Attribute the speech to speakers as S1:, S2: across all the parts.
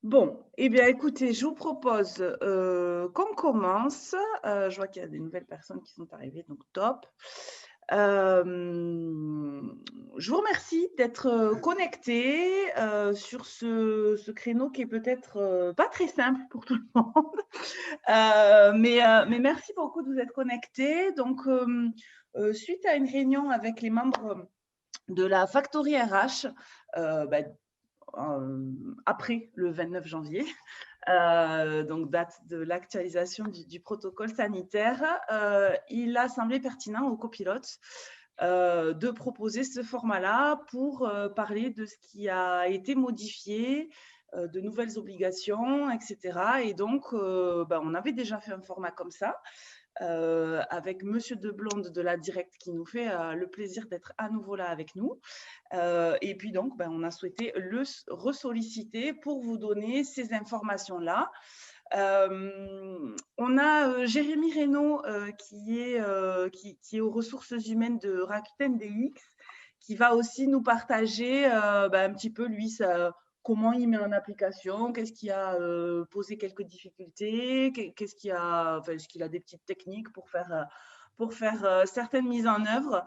S1: Bon, eh bien, écoutez, je vous propose qu'on commence. Je vois qu'il y a des nouvelles personnes qui sont arrivées, donc top. Euh, je vous remercie d'être connectés sur ce créneau qui est peut-être pas très simple pour tout le monde. Mais merci beaucoup de vous être connectés. Donc, suite à une réunion avec les membres de la Factory RH, bah, après le 29 janvier, donc date de l'actualisation du protocole sanitaire, il a semblé pertinent aux copilotes de proposer ce format-là pour parler de ce qui a été modifié, de nouvelles obligations, etc. Et donc, on avait déjà fait un format comme ça, avec Monsieur Deblonde de la Direct qui nous fait le plaisir d'être à nouveau là avec nous. Et puis donc, on a souhaité le ressolliciter pour vous donner ces informations-là. On a Jérémy Reynaud qui est aux ressources humaines de Rakuten DX, qui va aussi nous partager un petit peu lui comment il met en application, qu'est-ce qui a posé quelques difficultés, qu'est-ce qui a, enfin, est-ce qu'il a des petites techniques pour faire certaines mises en œuvre.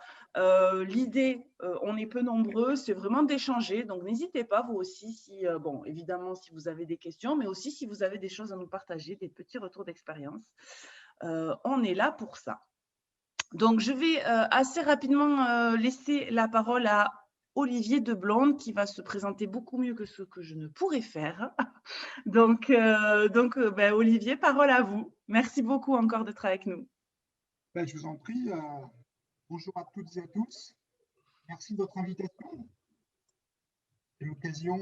S1: L'idée, on est peu nombreux, c'est vraiment d'échanger. Donc, n'hésitez pas, vous aussi, si, bon, évidemment, si vous avez des questions, mais aussi si vous avez des choses à nous partager, des petits retours d'expérience. On est là pour ça. Donc, je vais assez rapidement laisser la parole à Olivier Deblonde, qui va se présenter beaucoup mieux que ce que je ne pourrais faire. Donc, Olivier, parole à vous. Merci beaucoup encore d'être avec nous.
S2: Je vous en prie. Bonjour à toutes et à tous. Merci de votre invitation. C'est l'occasion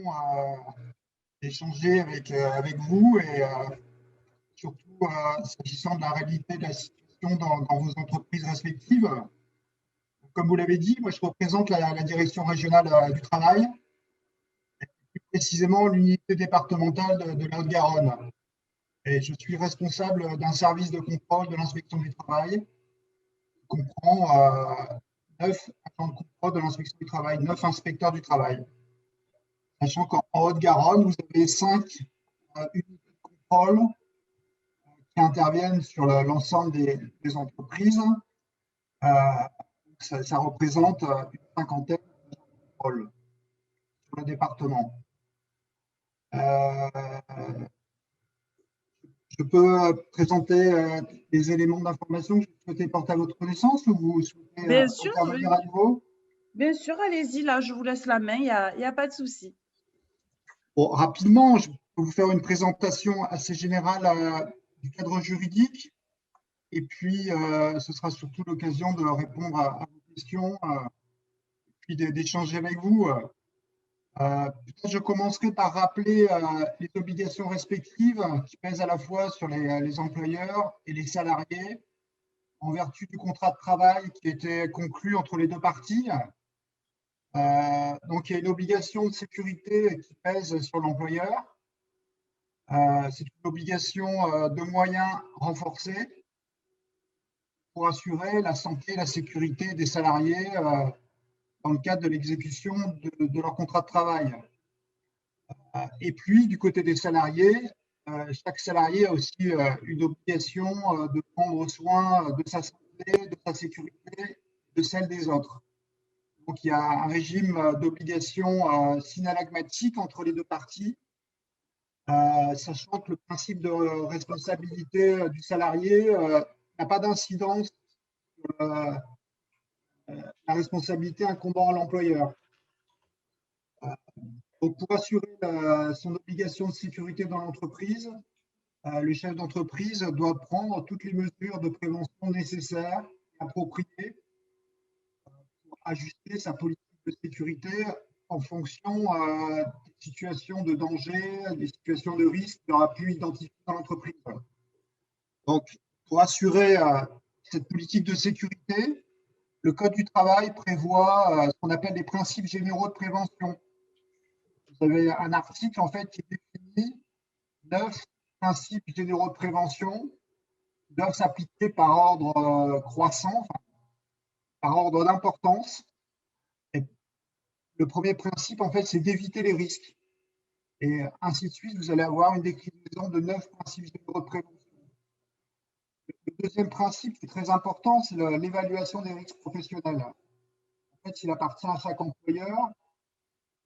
S2: d'échanger avec vous et surtout s'agissant de la réalité de la situation dans vos entreprises respectives. Comme vous l'avez dit, moi je représente la direction régionale du travail, plus précisément l'unité départementale de la Haute-Garonne. Et je suis responsable d'un service de contrôle de l'inspection du travail qui comprend 9 agents de contrôle de l'inspection du travail, 9 inspecteurs du travail. Sachant qu'en Haute-Garonne, vous avez 5 unités de contrôle qui interviennent sur l'ensemble des entreprises. Ça représente une cinquantaine de contrôles sur le département. Je peux présenter les éléments d'information que je souhaitais porter à votre connaissance ou vous souhaitez
S1: Bien sûr,
S2: intervenir à nouveau?
S1: bien sûr, allez-y, là, je vous laisse la main, il y a pas de souci.
S2: Bon, rapidement, je peux vous faire une présentation assez générale du cadre juridique. Et puis, ce sera surtout l'occasion de répondre à vos questions, puis d'échanger avec vous. Peut-être je commencerai par rappeler les obligations respectives qui pèsent à la fois sur les employeurs et les salariés en vertu du contrat de travail qui était conclu entre les deux parties. Donc, il y a une obligation de sécurité qui pèse sur l'employeur. C'est une obligation de moyens renforcés pour assurer la santé et la sécurité des salariés dans le cadre de l'exécution de leur contrat de travail. Et puis, du côté des salariés, chaque salarié a aussi une obligation de prendre soin de sa santé, de sa sécurité, de celle des autres. Donc, il y a un régime d'obligation synalagmatique entre les deux parties, sachant que le principe de responsabilité du salarié n'a pas d'incidence sur la responsabilité incombant à l'employeur. Donc, pour assurer son obligation de sécurité dans l'entreprise, le chef d'entreprise doit prendre toutes les mesures de prévention nécessaires et appropriées pour ajuster sa politique de sécurité en fonction des situations de danger, des situations de risque qu'il aura pu identifier dans l'entreprise. Donc, pour assurer cette politique de sécurité, le Code du travail prévoit ce qu'on appelle les principes généraux de prévention. Vous avez un article en fait qui définit 9 principes généraux de prévention qui doivent s'appliquer par ordre croissant, enfin, par ordre d'importance. Et le premier principe, en fait, c'est d'éviter les risques. Et ainsi de suite, vous allez avoir une déclinaison de 9 principes généraux de prévention. Le deuxième principe qui est très important, c'est l'évaluation des risques professionnels. En fait, il appartient à chaque employeur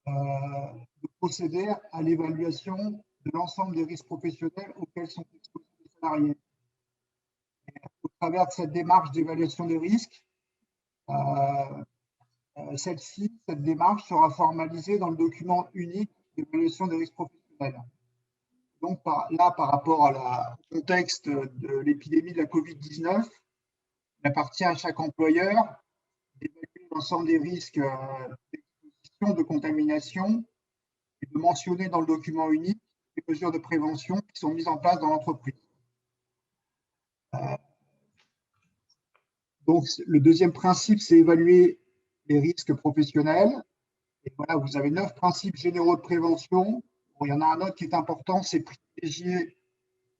S2: de procéder à l'évaluation de l'ensemble des risques professionnels auxquels sont exposés les salariés. Au travers de cette démarche d'évaluation des risques, cette démarche sera formalisée dans le document unique d'évaluation des risques professionnels. Donc par rapport au contexte de l'épidémie de la Covid-19, il appartient à chaque employeur d'évaluer l'ensemble des risques d'exposition, de contamination, et de mentionner dans le document unique les mesures de prévention qui sont mises en place dans l'entreprise. Donc, le deuxième principe, c'est évaluer les risques professionnels. Et voilà, vous avez 9 principes généraux de prévention. Bon, il y en a un autre qui est important, c'est privilégier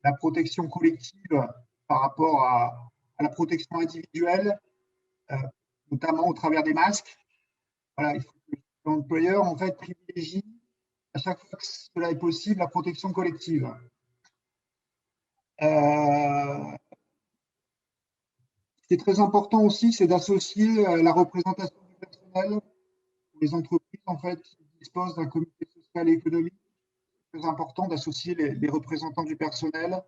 S2: la protection collective par rapport à la protection individuelle, notamment au travers des masques. Voilà, il faut que l'employeur en fait privilégie à chaque fois que cela est possible la protection collective. Ce qui est très important aussi, c'est d'associer la représentation du personnel. Les entreprises en fait qui disposent d'un comité social et économique. C'est très important d'associer les représentants du personnel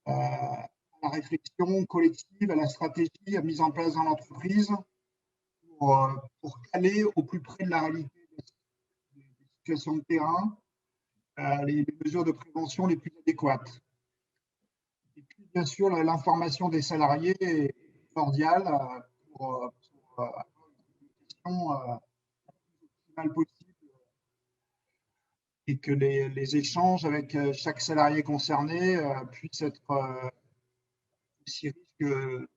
S2: à la réflexion collective, à la stratégie mise en place dans l'entreprise pour caler au plus près de la réalité des situations de terrain les mesures de prévention les plus adéquates. Et puis, bien sûr, l'information des salariés est cordiale pour avoir une communication la plus optimale possible et que les échanges avec chaque salarié concerné puissent être aussi riches que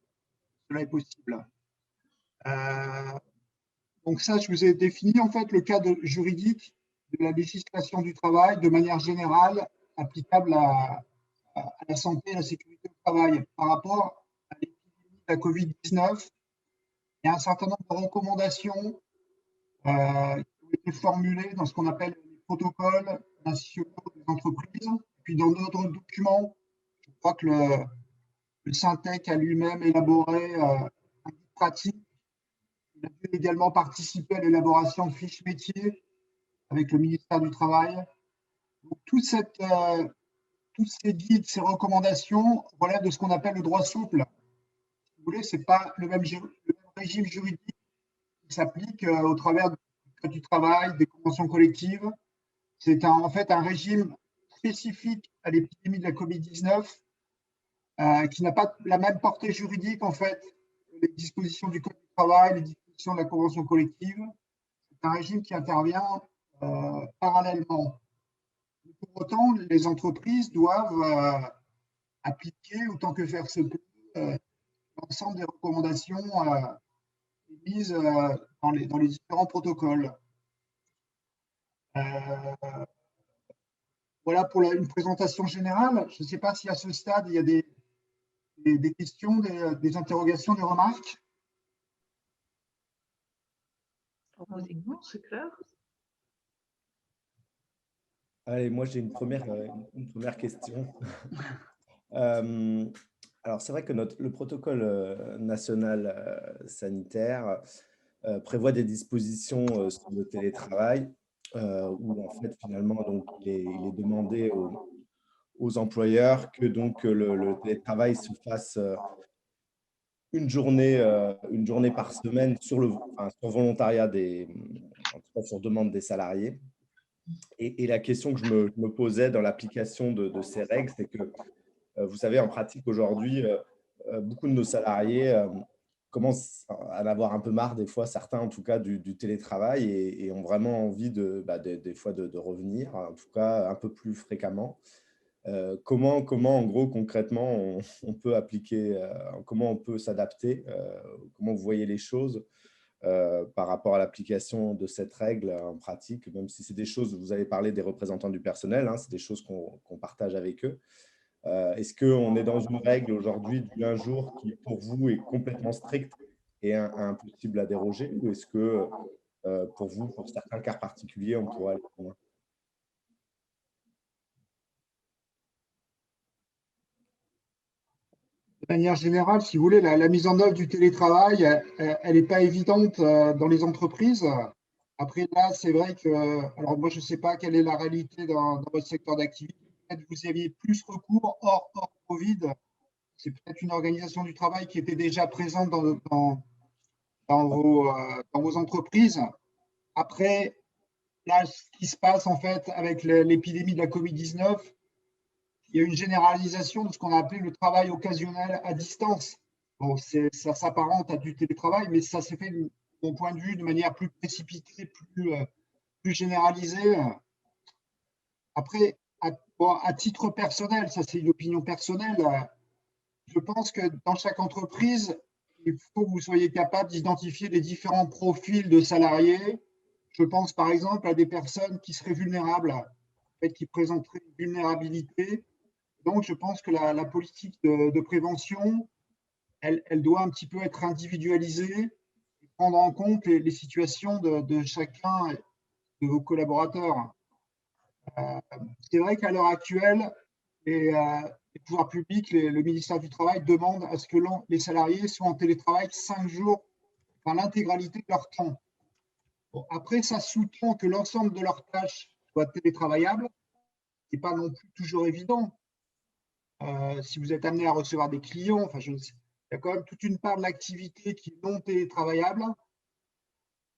S2: cela est possible. Donc ça, je vous ai défini en fait le cadre juridique de la législation du travail de manière générale applicable à la santé et à la sécurité au travail. Par rapport à l'épidémie de la Covid-19, il y a un certain nombre de recommandations qui ont été formulées dans ce qu'on appelle les protocoles nationaux des entreprises. Et puis dans d'autres documents, je crois que le Syntec a lui-même élaboré un guide pratique. Il a pu également participer à l'élaboration de fiches métiers avec le ministère du Travail. Donc, tous ces guides, ces recommandations relèvent de ce qu'on appelle le droit souple. Si vous voulez, ce n'est pas le même régime juridique qui s'applique au travers du Code du travail, des conventions collectives. C'est en fait un régime spécifique à l'épidémie de la Covid-19 qui n'a pas la même portée juridique en fait que les dispositions du Code du travail, les dispositions de la convention collective. C'est un régime qui intervient parallèlement. Pour autant, les entreprises doivent appliquer autant que faire se peut l'ensemble des recommandations émises dans les différents protocoles. Voilà pour une présentation générale. Je ne sais pas si à ce stade, il y a des questions, des interrogations, des remarques.
S1: Non, c'est clair.
S3: Allez, moi j'ai une première question. Alors c'est vrai que le protocole national sanitaire prévoit des dispositions sur le télétravail où en fait finalement donc, il est demandé aux employeurs que donc le télétravail se fasse une journée par semaine sur volontariat en tout cas sur demande des salariés. Et la question que je me posais dans l'application de ces règles, c'est que, vous savez, en pratique aujourd'hui, beaucoup de nos salariés commencent à en avoir un peu marre, des fois, certains en tout cas, du télétravail et ont vraiment envie des fois de revenir, en tout cas un peu plus fréquemment. Comment, en gros, concrètement, on peut appliquer, comment on peut s'adapter, comment vous voyez les choses par rapport à l'application de cette règle en pratique, même si c'est des choses, vous avez parlé des représentants du personnel, hein, c'est des choses qu'on partage avec eux. Est-ce qu'on est dans une règle aujourd'hui du un jour qui, pour vous, est complètement stricte et impossible à déroger, ou est-ce que, pour vous, pour certains cas particuliers, on pourrait aller plus loin?
S2: De manière générale, si vous voulez, la mise en œuvre du télétravail, elle n'est pas évidente dans les entreprises. Après, là, c'est vrai que, alors moi, je ne sais pas quelle est la réalité dans votre secteur d'activité. Peut-être que vous y aviez plus recours hors Covid. C'est peut-être une organisation du travail qui était déjà présente dans vos entreprises. Après, là, ce qui se passe en fait avec l'épidémie de la Covid-19, il y a une généralisation de ce qu'on a appelé le travail occasionnel à distance. Bon, ça s'apparente à du télétravail, mais ça s'est fait, de mon point de vue, de manière plus précipitée, plus généralisée. Après, à titre personnel, ça c'est une opinion personnelle, je pense que dans chaque entreprise, il faut que vous soyez capable d'identifier les différents profils de salariés. Je pense par exemple à des personnes qui seraient vulnérables, en fait, qui présenteraient une vulnérabilité. Donc, je pense que la politique de prévention, elle doit un petit peu être individualisée, prendre en compte les situations de chacun de vos collaborateurs. C'est vrai qu'à l'heure actuelle, les pouvoirs publics, le ministère du Travail demande à ce que les salariés soient en télétravail 5 jours, enfin l'intégralité de leur temps. Bon, après, ça sous-tend que l'ensemble de leurs tâches soient télétravaillables. Ce n'est pas non plus toujours évident. Si vous êtes amené à recevoir des clients, enfin, il y a quand même toute une part de l'activité qui est non télétravaillable.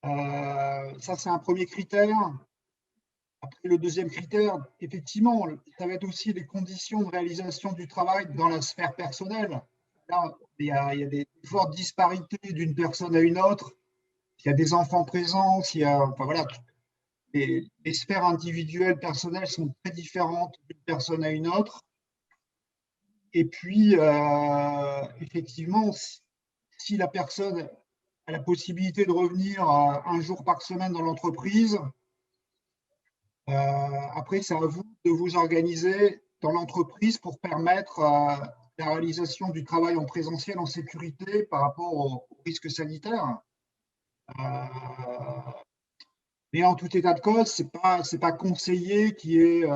S2: Ça, c'est un premier critère. Après, le deuxième critère, effectivement, ça va être aussi les conditions de réalisation du travail dans la sphère personnelle. Là, il y a des fortes disparités d'une personne à une autre. Il y a des enfants présents, enfin, voilà, les sphères individuelles, personnelles sont très différentes d'une personne à une autre. Et puis, effectivement, si la personne a la possibilité de revenir un jour par semaine dans l'entreprise, après, c'est à vous de vous organiser dans l'entreprise pour permettre la réalisation du travail en présentiel en sécurité par rapport aux risques sanitaires. Mais en tout état de cause, c'est pas conseillé qu'il y ait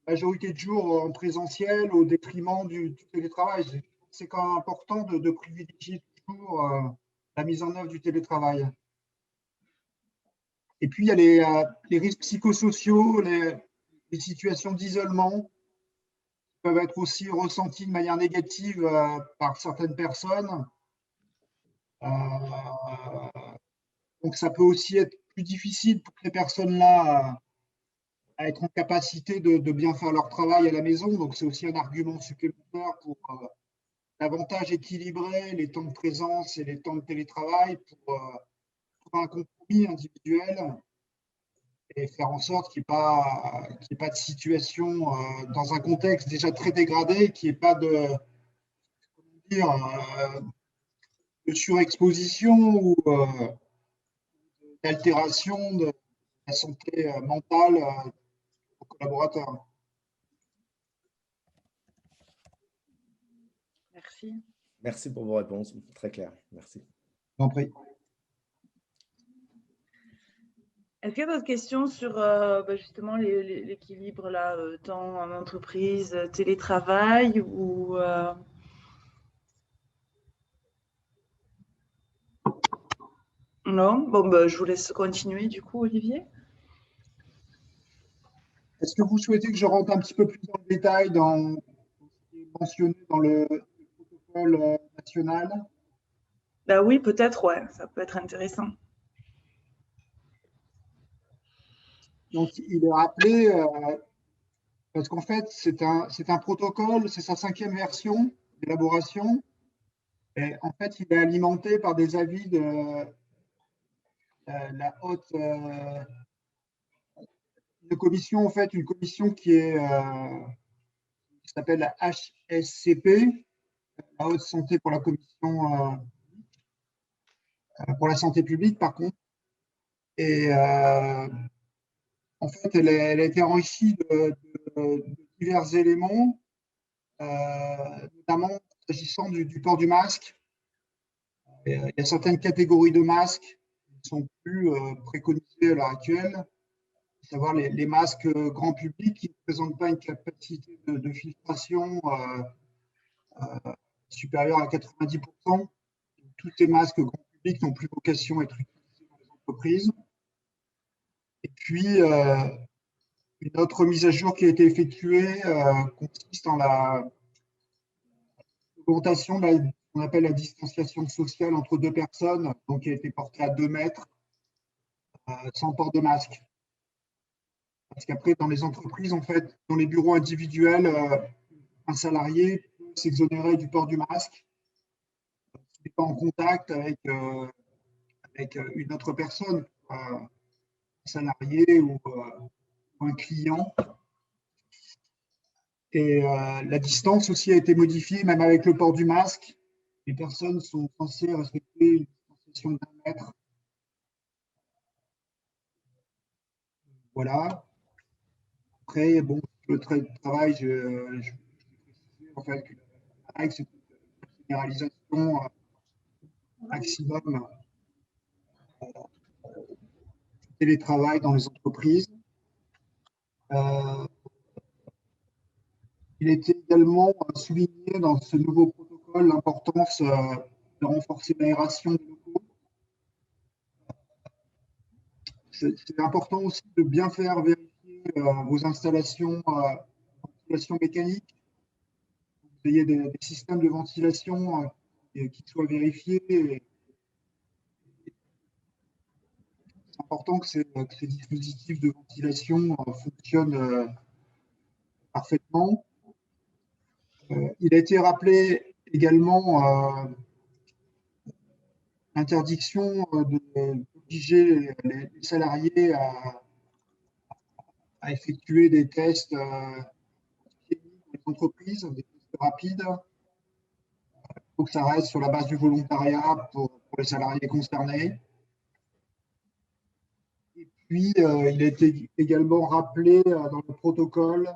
S2: majorité de jours en présentiel au détriment du télétravail. C'est quand même important de privilégier toujours la mise en œuvre du télétravail. Et puis, il y a les risques psychosociaux, les situations d'isolement qui peuvent être aussi ressenties de manière négative par certaines personnes. Donc, ça peut aussi être plus difficile pour ces personnes-là à être en capacité de bien faire leur travail à la maison. Donc, c'est aussi un argument supplémentaire pour davantage équilibrer les temps de présence et les temps de télétravail pour trouver un compromis individuel et faire en sorte qu'il n'y ait pas de situation dans un contexte déjà très dégradé, qu'il n'y ait pas de surexposition ou d'altération de la santé mentale aux collaborateurs.
S1: Merci.
S3: Merci pour vos réponses, très clair. Merci.
S2: Je vous en prie.
S1: Est-ce qu'il y a d'autres questions sur justement l'équilibre là, temps en entreprise, télétravail ou Non? Bon, je vous laisse continuer du coup, Olivier.
S2: Est-ce que vous souhaitez que je rentre un petit peu plus dans le détail dans ce qui est mentionné dans le protocole national?
S1: Oui, peut-être, ouais, ça peut être intéressant.
S2: Donc, il est rappelé, parce qu'en fait, c'est un protocole, c'est sa 5e version d'élaboration. Et en fait, il est alimenté par des avis de la haute une commission, en fait, une commission qui s'appelle la HSCP, la haute santé pour la commission pour la santé publique, par contre. Et en fait, elle a été enrichie de divers éléments, notamment s'agissant du port du masque. Il y a certaines catégories de masques qui ne sont plus préconisées à l'heure actuelle, à savoir les masques grand public qui ne présentent pas une capacité de filtration supérieur à 90%. Tous ces masques grand public n'ont plus vocation à être utilisés dans les entreprises. Et puis, une autre mise à jour qui a été effectuée consiste en l'augmentation de ce qu'on appelle la distanciation sociale entre deux personnes, donc qui a été portée à 2 mètres sans port de masque. Parce qu'après, dans les entreprises, en fait, dans les bureaux individuels, un salarié peut s'exonérer du port du masque s'il n'est pas en contact avec une autre personne, un salarié ou un client. Et la distance aussi a été modifiée, même avec le port du masque. Les personnes sont censées respecter une distanciation d'1 mètre. Voilà. Après, bon, le travail, je précisais en fait que la règle, c'est une généralisation maximum du télétravail dans les entreprises. Il était également souligné dans ce nouveau protocole l'importance de renforcer l'aération des locaux. C'est important aussi de bien faire vérifier vos installations de ventilation mécanique. Que vous ayez des systèmes de ventilation qui soient vérifiés. C'est important que ces dispositifs de ventilation fonctionnent parfaitement. Il a été rappelé également l'interdiction d'obliger les salariés à effectuer des tests dans les entreprises, des tests rapides. Il faut que ça reste sur la base du volontariat pour les salariés concernés. Et puis, il a été également rappelé dans le protocole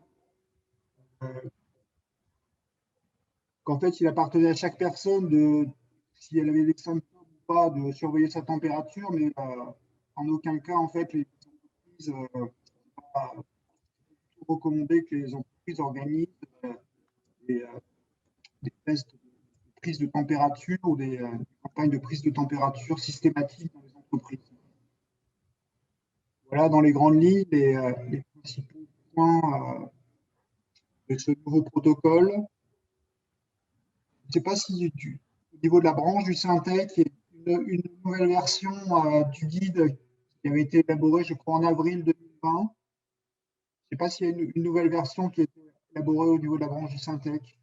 S2: qu'en fait, il appartenait à chaque personne, si elle avait des symptômes ou pas, de surveiller sa température, mais en aucun cas, en fait, les entreprises recommandé que les entreprises organisent des tests de prise de température ou des campagnes de prise de température systématiques dans les entreprises. Voilà dans les grandes lignes les principaux points de ce nouveau protocole. Je ne sais pas si au niveau de la branche du Syntec, il y a une nouvelle version du guide qui avait été élaborée, je crois, en avril 2020. Je ne sais pas s'il y a une nouvelle version qui a été élaborée au niveau de la branche du Syntec.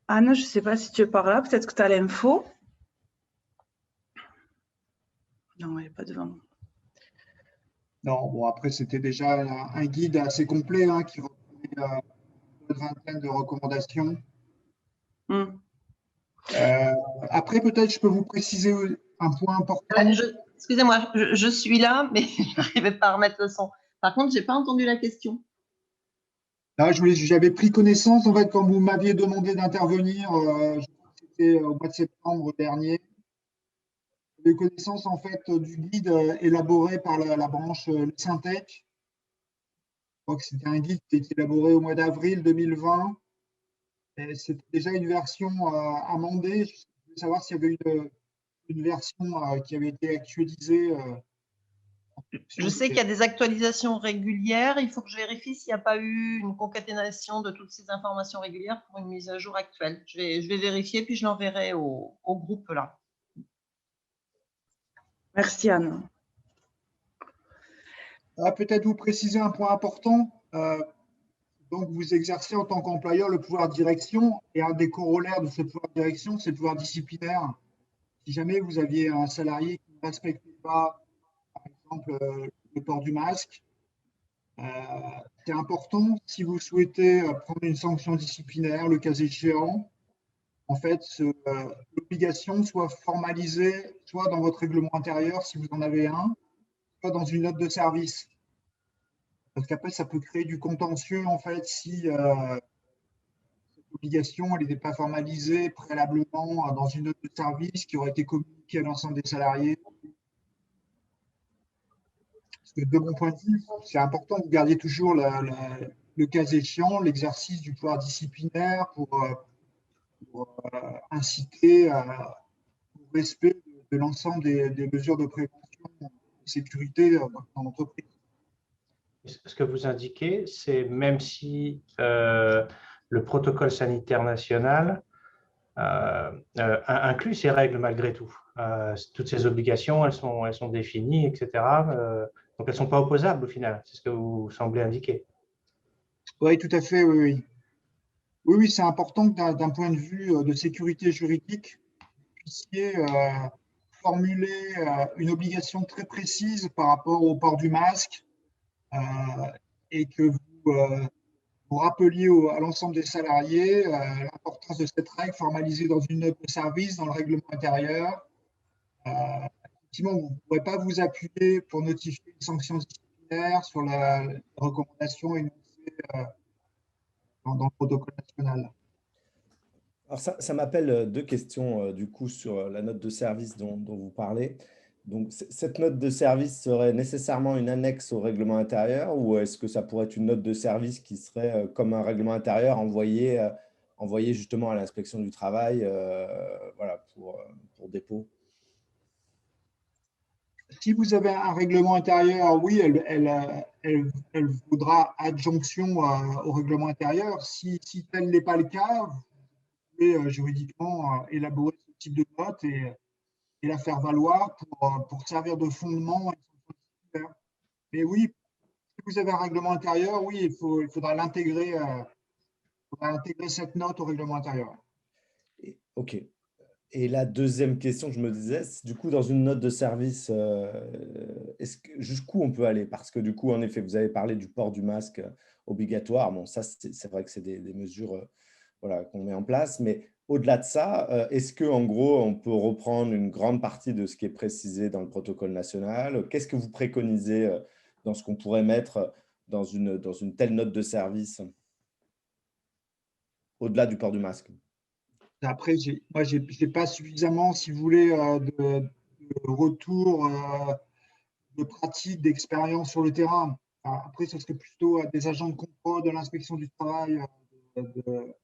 S1: Anne, je ne sais pas si tu es par là, peut-être que tu as l'info. Non, elle n'est pas devant.
S2: Non, bon, après, c'était déjà un guide assez complet qui reprenait une vingtaine de recommandations. Après, peut-être, je peux vous préciser un point important.
S4: Excusez-moi, je suis là, mais je n'arrivais pas à remettre le son. Par contre, je n'ai pas entendu la question.
S2: J'avais pris connaissance, en fait, quand vous m'aviez demandé d'intervenir, je crois que c'était au mois de septembre dernier. J'avais connaissance, en fait, du guide élaboré par la branche Syntec. Je crois que c'était un guide qui a été élaboré au mois d'avril 2020. C'était déjà une version amendée. Je voulais savoir s'il y avait une version qui avait été actualisée.
S4: Je sais qu'il y a des actualisations régulières. Il faut que je vérifie s'il n'y a pas eu une concaténation de toutes ces informations régulières pour une mise à jour actuelle. Je vais vérifier, puis je l'enverrai au groupe là.
S1: Merci Anne.
S2: Peut-être vous préciser un point important. Donc, vous exercez en tant qu'employeur le pouvoir de direction, et un des corollaires de ce pouvoir de direction, c'est le pouvoir disciplinaire. Si jamais vous aviez un salarié qui ne respectait pas, par exemple, le port du masque, c'est important, si vous souhaitez prendre une sanction disciplinaire, le cas échéant, en fait, l'obligation soit formalisée, soit dans votre règlement intérieur, si vous en avez un, soit dans une note de service. Parce qu'après, ça peut créer du contentieux, en fait, si cette obligation n'était pas formalisée préalablement dans une note de service qui aurait été communiquée à l'ensemble des salariés. Parce que de mon point de vue, c'est important que vous gardiez toujours le cas échéant, l'exercice du pouvoir disciplinaire pour inciter au respect de l'ensemble des mesures de prévention et de sécurité dans l'entreprise.
S5: Ce que vous indiquez, c'est même si le protocole sanitaire national inclut ces règles malgré tout. Toutes ces obligations, elles sont définies, etc. Donc, elles ne sont pas opposables au final. C'est ce que vous semblez indiquer.
S2: Oui, tout à fait, oui. Oui, c'est important que d'un point de vue de sécurité juridique, vous puissiez formuler une obligation très précise par rapport au port du masque et que vous rappeliez à l'ensemble des salariés l'importance de cette règle formalisée dans une note de service, dans le règlement intérieur. Effectivement, vous ne pourrez pas vous appuyer pour notifier une sanction disciplinaire sur la recommandation énoncée dans le protocole national.
S3: Alors ça m'appelle deux questions du coup sur la note de service dont vous parlez. Donc cette note de service serait nécessairement une annexe au règlement intérieur ou est-ce que ça pourrait être une note de service qui serait comme un règlement intérieur envoyé justement à l'inspection du travail voilà, pour dépôt?
S2: Si vous avez un règlement intérieur, oui, elle vaudra adjonction au règlement intérieur. Si tel n'est pas le cas, vous pouvez juridiquement élaborer ce type de note et la faire valoir pour servir de fondement. Mais oui, si vous avez un règlement intérieur, oui, il faudra l'intégrer, cette note au règlement intérieur.
S3: OK. Et la deuxième question, je me disais, du coup, dans une note de service, jusqu'où on peut aller? Parce que du coup, en effet, vous avez parlé du port du masque obligatoire. Bon, ça, c'est vrai que c'est des mesures voilà, qu'on met en place. Mais au-delà de ça, est-ce qu'en gros, on peut reprendre une grande partie de ce qui est précisé dans le protocole national? Qu'est-ce que vous préconisez dans ce qu'on pourrait mettre dans une telle note de service, au-delà du port du masque?
S2: Après, moi, je n'ai pas suffisamment, si vous voulez, de retour de pratique, d'expérience sur le terrain. Après, ce serait plutôt à des agents de contrôle de l'inspection du travail de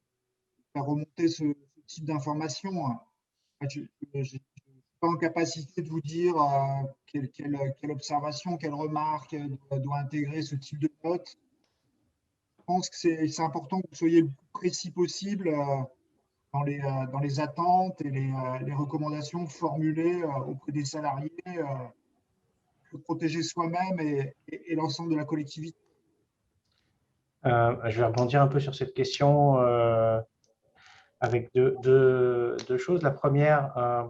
S2: faire remonter ce type d'informations. Je ne suis pas en capacité de vous dire quelle observation, quelle remarque doit intégrer ce type de note. Je pense que c'est important que vous soyez le plus précis possible dans les attentes et les recommandations formulées auprès des salariés pour protéger soi-même et l'ensemble de la collectivité.
S5: Je vais rebondir un peu sur cette question avec deux choses. La première,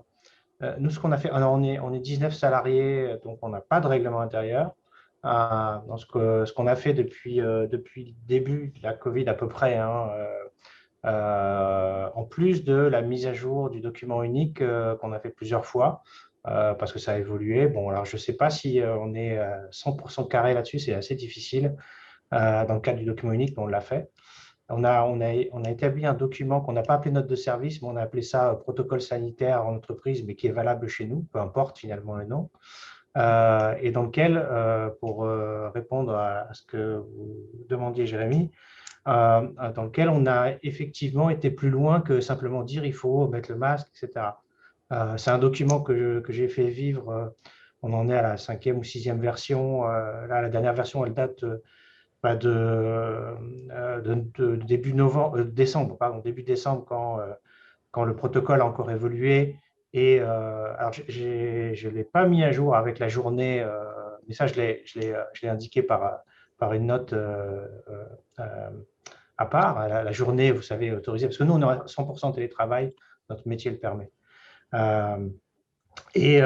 S5: nous, ce qu'on a fait, alors on est 19 salariés, donc on n'a pas de règlement intérieur. Dans ce qu'on a fait depuis le début de la Covid à peu près, hein, en plus de la mise à jour du document unique qu'on a fait plusieurs fois, parce que ça a évolué. Bon, alors je ne sais pas si on est 100% carré là-dessus, c'est assez difficile dans le cadre du document unique, mais on l'a fait. On a établi un document qu'on n'a pas appelé note de service, mais on a appelé ça protocole sanitaire en entreprise, mais qui est valable chez nous, peu importe finalement le nom. Et dans lequel, pour répondre à ce que vous demandiez, Jérémy, dans lequel on a effectivement été plus loin que simplement dire il faut mettre le masque, etc. C'est un document que j'ai fait vivre, on en est à la 5e ou 6e version. Là, la dernière version, elle date de début décembre, début décembre, quand le protocole a encore évolué. Et alors, je ne l'ai pas mis à jour avec la journée, mais ça, je l'ai indiqué par une note à part. La journée, vous savez, autorisée, parce que nous, on est à 100% télétravail, notre métier le permet. Et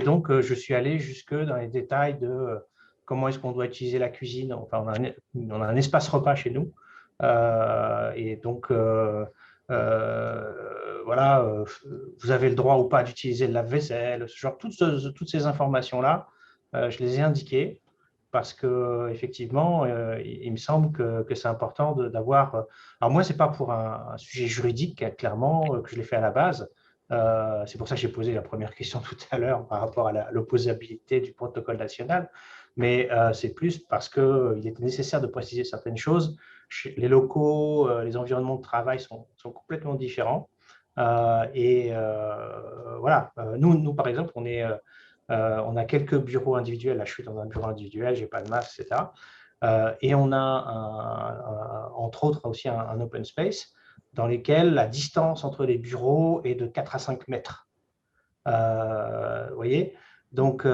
S5: donc, je suis allé jusque dans les détails de comment est-ce qu'on doit utiliser la cuisine. Enfin, on a un espace repas chez nous. Et donc, voilà, vous avez le droit ou pas d'utiliser le lave-vaisselle, genre toutes ces informations-là, je les ai indiquées parce qu'effectivement, il me semble que c'est important d'avoir… Alors moi, ce n'est pas pour un sujet juridique, clairement, que je l'ai fait à la base. C'est pour ça que j'ai posé la première question tout à l'heure par rapport à l'opposabilité du protocole national. Mais c'est plus parce qu'il était nécessaire de préciser certaines choses. Les locaux, les environnements de travail sont complètement différents. Voilà, nous, par exemple, on a quelques bureaux individuels. Là, je suis dans un bureau individuel, je n'ai pas de masque, etc. Et on a, entre autres, aussi un open space dans lesquels la distance entre les bureaux est de 4 à 5 mètres. Vous voyez? Donc,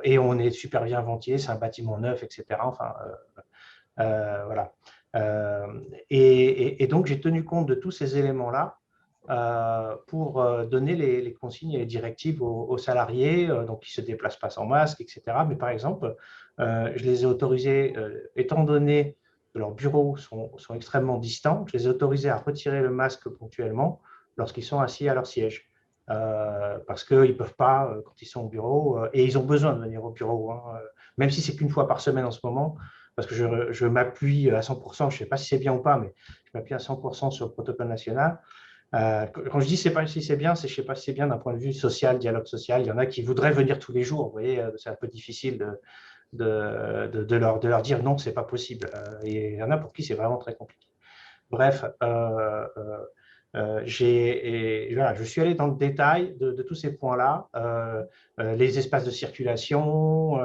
S5: et on est super bien ventilé, c'est un bâtiment neuf, etc. Enfin, voilà. Et donc, j'ai tenu compte de tous ces éléments-là pour donner les consignes et les directives aux salariés, donc qui ne se déplacent pas sans masque, etc. Mais par exemple, je les ai autorisés, étant donné que leurs bureaux sont extrêmement distants, je les ai autorisés à retirer le masque ponctuellement lorsqu'ils sont assis à leur siège. Parce qu'ils ne peuvent pas, quand ils sont au bureau, et ils ont besoin de venir au bureau, hein, même si c'est qu'une fois par semaine en ce moment, parce que je m'appuie à 100%, je ne sais pas si c'est bien ou pas, mais je m'appuie à 100% sur le protocole national. Quand je dis c'est pas si c'est bien, c'est je sais pas si c'est bien d'un point de vue social, dialogue social. Il y en a qui voudraient venir tous les jours. Vous voyez, c'est un peu difficile de leur dire non, c'est pas possible. Et il y en a pour qui c'est vraiment très compliqué. Bref, voilà, je suis allé dans le détail de tous ces points-là, les espaces de circulation,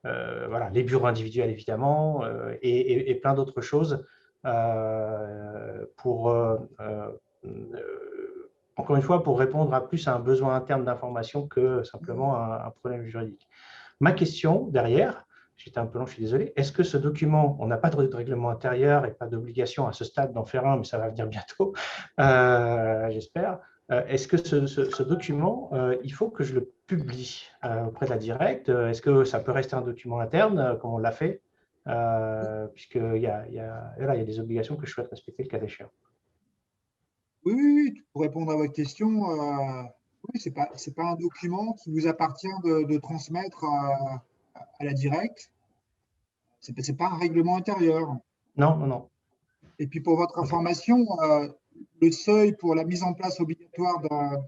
S5: voilà, les bureaux individuels évidemment, et plein d'autres choses pour, encore une fois, pour répondre à plus à un besoin interne d'information que simplement un problème juridique. Ma question derrière, j'étais un peu long, je suis désolé, est-ce que ce document, on n'a pas de règlement intérieur et pas d'obligation à ce stade d'en faire un, mais ça va venir bientôt, j'espère. Est-ce que ce document, il faut que je le publie auprès de la directe? Est-ce que ça peut rester un document interne, comme on l'a fait, puisqu'il y a des obligations que je souhaite respecter le cas échéant?
S2: Oui, pour répondre à votre question, oui, ce n'est pas un document qui vous appartient de transmettre à la directe. Ce n'est pas un règlement intérieur.
S5: Non.
S2: Et puis pour votre information, le seuil pour la mise en place obligatoire d'un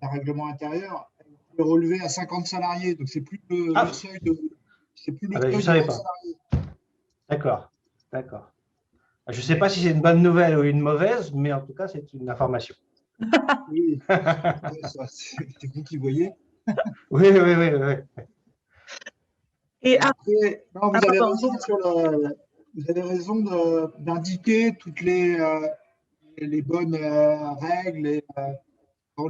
S2: règlement intérieur est relevé à 50 salariés. Donc c'est plus le seuil de. C'est plus le seuil de salariés.
S5: D'accord. Je ne sais pas si c'est une bonne nouvelle ou une mauvaise, mais en tout cas, c'est une information.
S2: Oui, c'est vous qui voyez.
S5: Oui.
S1: Et
S2: après, non, vous avez raison d'indiquer toutes les bonnes règles dans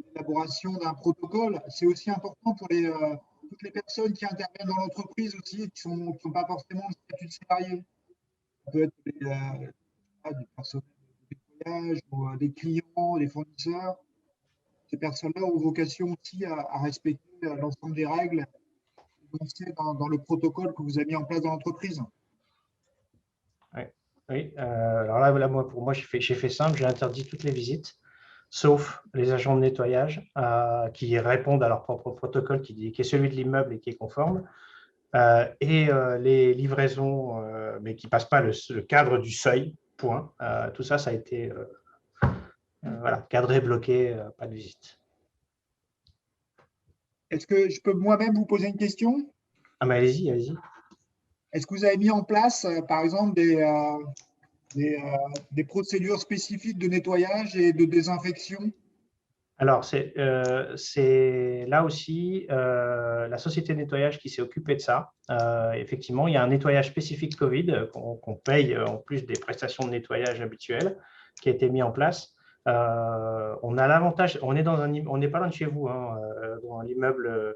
S2: l'élaboration d'un protocole. C'est aussi important pour toutes les personnes qui interviennent dans l'entreprise aussi, qui ne sont pas forcément le statut de salarié. Ça peut être du personnel de nettoyage, ou des clients, des fournisseurs. Ces personnes-là ont vocation aussi à respecter l'ensemble des règles énoncées dans le protocole que vous avez mis en place dans l'entreprise.
S5: Oui. Alors là, pour moi, j'ai fait simple, j'ai interdit toutes les visites, sauf les agents de nettoyage qui répondent à leur propre protocole qui est celui de l'immeuble et qui est conforme, et les livraisons, mais qui ne passent pas le cadre du seuil, point. Tout ça, ça a été voilà, cadré, bloqué, pas de visite.
S2: Est-ce que je peux moi-même vous poser une question?
S5: Ah, mais allez-y.
S2: Est-ce que vous avez mis en place, par exemple, des procédures spécifiques de nettoyage et de désinfection?
S5: Alors, c'est là aussi la société de nettoyage qui s'est occupée de ça. Effectivement, il y a un nettoyage spécifique Covid qu'on paye en plus des prestations de nettoyage habituelles qui a été mis en place. On a l'avantage, on n'est pas loin de chez vous, hein, dans l'immeuble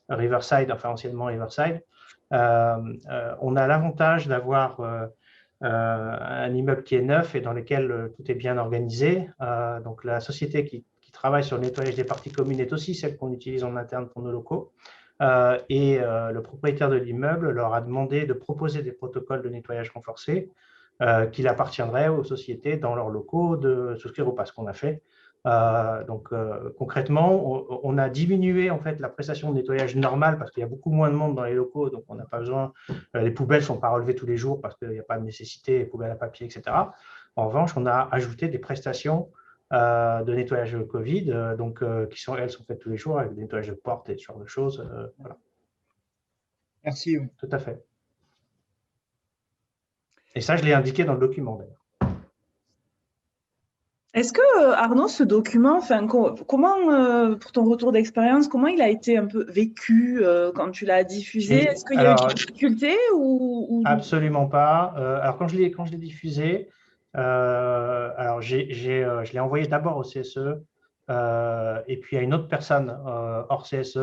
S5: Riverside, enfin anciennement Riverside. On a l'avantage d'avoir un immeuble qui est neuf et dans lequel tout est bien organisé. Donc, la société qui travaille sur le nettoyage des parties communes est aussi celle qu'on utilise en interne pour nos locaux. Et le propriétaire de l'immeuble leur a demandé de proposer des protocoles de nettoyage renforcés qu'il appartiendrait aux sociétés dans leurs locaux de souscrire au pas, ce qu'on a fait. Donc, concrètement, on a diminué en fait la prestation de nettoyage normale parce qu'il y a beaucoup moins de monde dans les locaux, donc on n'a pas besoin. Les poubelles ne sont pas relevées tous les jours parce qu'il n'y a pas de nécessité, les poubelles à papier, etc. En revanche, on a ajouté des prestations de nettoyage Covid, qui elles sont faites tous les jours avec des nettoyages de portes et ce genre de choses. Voilà.
S2: Merci. Oui.
S5: Tout à fait. Et ça, je l'ai indiqué dans le document d'ailleurs.
S1: Est-ce que, Arnaud, ce document, comment, pour ton retour d'expérience, comment il a été un peu vécu quand tu l'as diffusé? Est-ce qu'il y a eu des difficultés ou...
S5: Absolument pas. Alors, quand je l'ai diffusé, alors je l'ai envoyé d'abord au CSE et puis à une autre personne hors CSE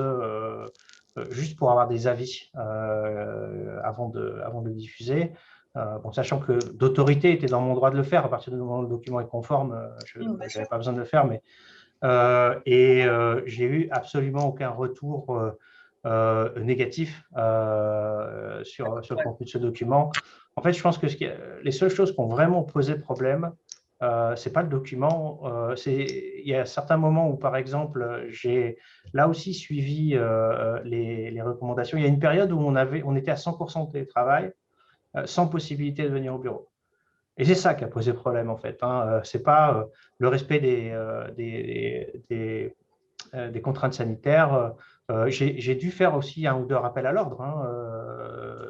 S5: juste pour avoir des avis avant de le diffuser. Sachant que d'autorité était dans mon droit de le faire, à partir du moment où le document est conforme, je n'avais pas besoin de le faire. Mais, j'ai eu absolument aucun retour négatif sur le contenu de ce document. En fait, je pense que les seules choses qui ont vraiment posé problème, ce n'est pas le document. Il y a certains moments où, par exemple, j'ai là aussi suivi les recommandations. Il y a une période où on était à 100% de télétravail, sans possibilité de venir au bureau. Et c'est ça qui a posé problème, en fait. Ce n'est pas le respect des contraintes sanitaires. J'ai dû faire aussi 1 ou 2 rappels à l'ordre.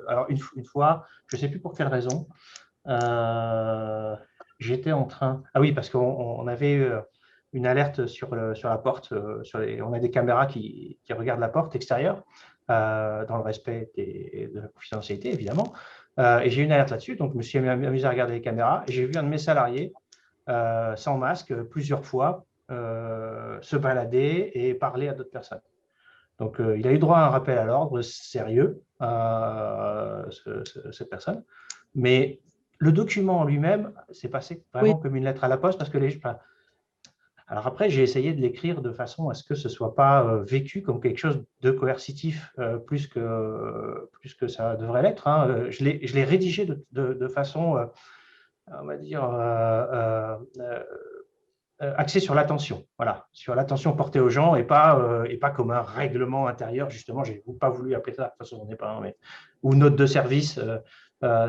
S5: Alors, une fois, je ne sais plus pour quelle raison, j'étais en train… Ah oui, parce qu'on avait eu une alerte sur la porte. On a des caméras qui regardent la porte extérieure, dans le respect de la confidentialité, évidemment. Et j'ai eu une alerte là-dessus, donc je me suis amusé à regarder les caméras. Et j'ai vu un de mes salariés, sans masque, plusieurs fois, se balader et parler à d'autres personnes. Donc, il a eu droit à un rappel à l'ordre sérieux, cette personne. Mais le document en lui-même, c'est passé vraiment comme une lettre à la poste parce que alors après, j'ai essayé de l'écrire de façon à ce que ce ne soit pas vécu comme quelque chose de coercitif plus que ça devrait l'être. Je l'ai rédigé de façon, on va dire, axé sur l'attention, voilà, sur l'attention portée aux gens et pas comme un règlement intérieur, justement, je n'ai pas voulu appeler ça, de toute façon, on n'est pas un, mais, ou note de service,